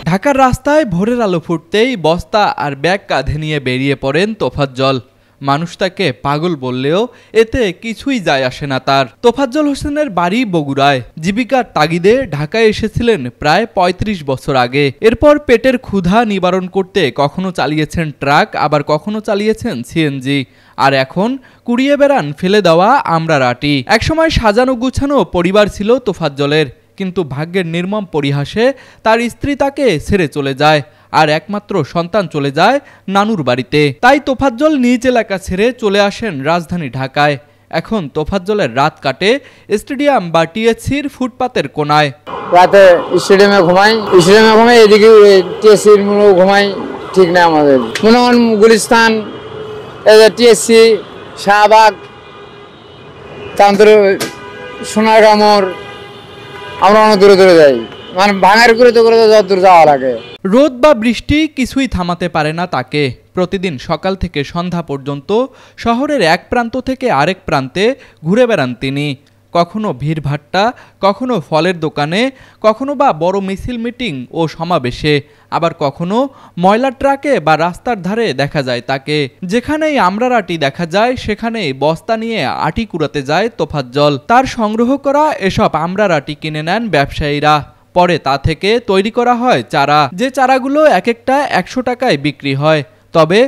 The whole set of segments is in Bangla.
ঢাকার রাস্তায় ভোরের আলো ফুটতেই বস্তা আর ব্যাগ কাঁধে নিয়ে বেরিয়ে পড়েন তোফাজ্জল। মানুষ তাকে পাগল বললেও এতে কিছুই যায় আসে না তার। তোফাজ্জল হোসেনের বাড়ি বগুড়ায়। জীবিকার তাগিদে ঢাকায় এসেছিলেন প্রায় ৩৫ বছর আগে। এরপর পেটের ক্ষুধা নিবারণ করতে কখনো চালিয়েছেন ট্রাক, আবার কখনো চালিয়েছেন সিএনজি, আর এখন কুড়িয়ে বেড়ান ফেলে দেওয়া আমড়ারাটি। একসময় সাজানো গুছানো পরিবার ছিল তোফাজ্জলের, কিন্তু ভাগ্যের নির্মম পরিহাসে তার স্ত্রী তাকে ছেড়ে চলে যায়, আর একমাত্র সন্তান চলে যায় নানুর বাড়িতে। তাই তোফাজ্জল নিজ এলাকা ছেড়ে চলে আসেন রাজধানী ঢাকায়। এখন তোফাজ্জলের রাত কাটে স্টেডিয়াম বা টিএসসির ফুটপাতের কোনায়। রাতে স্টেডিয়ামে ঘুমাই, এদিকে টিএসসির ঘুমাই, ঠিক না আমাদের। মনে হন গুলিস্তান, টিএসসি, শাহবাগ, তারপরে সোনারগামর, আমরা অনেক দূরে দূরে যাই, মানে ভাঙার করে যত দূর যাওয়া লাগে। রোদ বা বৃষ্টি কিছুই থামাতে পারে না তাকে। প্রতিদিন সকাল থেকে সন্ধ্যা পর্যন্ত শহরের এক প্রান্ত থেকে আরেক প্রান্তে ঘুরে বেড়ান তিনি। কখনো ভিড়ভাট্টা, কখনো ফলের দোকানে, কখনো বা বড় মিছিল মিটিং ও সমাবেশে, আবার কখনো ময়লা ট্রাকে বা রাস্তার ধারে দেখা যায় তাকে। যেখানেই আমড়ারাটি দেখা যায় সেখানেই বস্তা নিয়ে আটি কুড়াতে যায় তোফাজ্জল। তার সংগ্রহ করা এসব আমড়ারাটি কিনে নেন ব্যবসায়ীরা। পরে তা থেকে তৈরি করা হয় চারা, যে চারাগুলো এক একটা ১০০ টাকায় বিক্রি হয়। তবে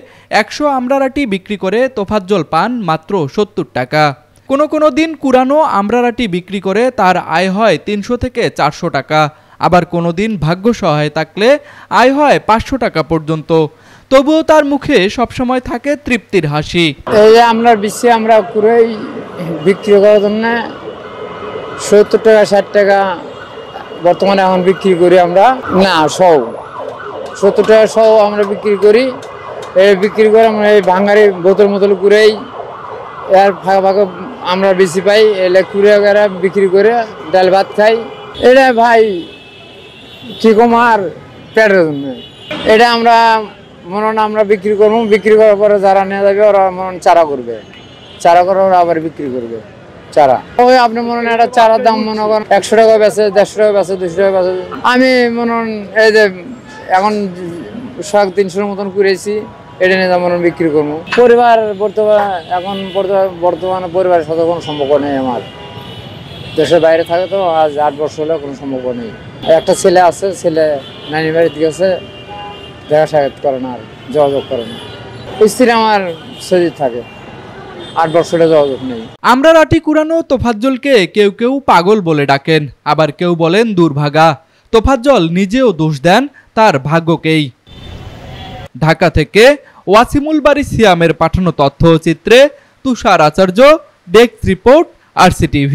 ১০০ আমড়ারাটি বিক্রি করে তোফাজ্জল পান মাত্র ৭০ টাকা। কোনো দিন কুড়ানো আমড়ারাটি বিক্রি করে তার আয় হয় ৩০০ থেকে ৪০০ টাকা। আবার কোনো দিন ভাগ্য সহায় থাকলে আয় হয় ৫০০ টাকা পর্যন্ত। তবুও তার মুখে সবসময় থাকে তৃপ্তির হাসি। এই যে আমরা বিশ্বে আমরা কুড়াই বিক্রি করার জন্য ৭০ টাকা ৬০ টাকা বর্তমানে এখন বিক্রি করি আমরা। না, ৭০ টাকা সহ আমরা বিক্রি করি। বিক্রি করে আমরা এই ভাঙারি বোতল কুড়াই, এর ফাঁকা ফাঁকা আমরা বেশি পাই, এলে কুড়ে বিক্রি করে ডাল ভাত খাই। এটা ভাই কি কমার পেটের জন্য। এটা আমরা আমরা বিক্রি করবো, বিক্রি করার পরে যারা নিয়ে যাবে ওরা চারা করবে, চারা করে ওরা আবার বিক্রি করবে চারা। ওই আপনি একটা চারার দাম মনে করেন ১০০ টাকা বেচে, ১৫০ টাকা বেচে, ২০০ টাকা বেচে। আমি এই যে এখন ৩০০ মতন করেছি, এটা নিয়ে যেমন বিক্রি করবো। পরিবার বর্তমানে পরিবারের সাথে কোনো সম্পর্ক নেই আমার। দেশের বাইরে থাকে তো, আজ ৮ বছর হলে কোনো সম্পর্ক নেই। একটা ছেলে আছে, ছেলে নানি বাড়িতে গেছে, দেখা সাক্ষাৎ করে না, আর যোগাযোগ করে না। স্ত্রী আমার সজিব থাকে, ৮ বছরে যোগাযোগ নেই। আমড়ারাটি কুড়ানো তোফাজ্জলকে কেউ কেউ পাগল বলে ডাকেন, আবার কেউ বলেন দুর্ভাগা। তোফাজ্জল নিজেও দোষ দেন তার ভাগ্যকেই। ঢাকা থেকে ওয়াসিমুল বারী সিয়ামের পাঠানো তথ্যচিত্রে তুষার আচার্য, ডেস্ক রিপোর্ট, RCTV।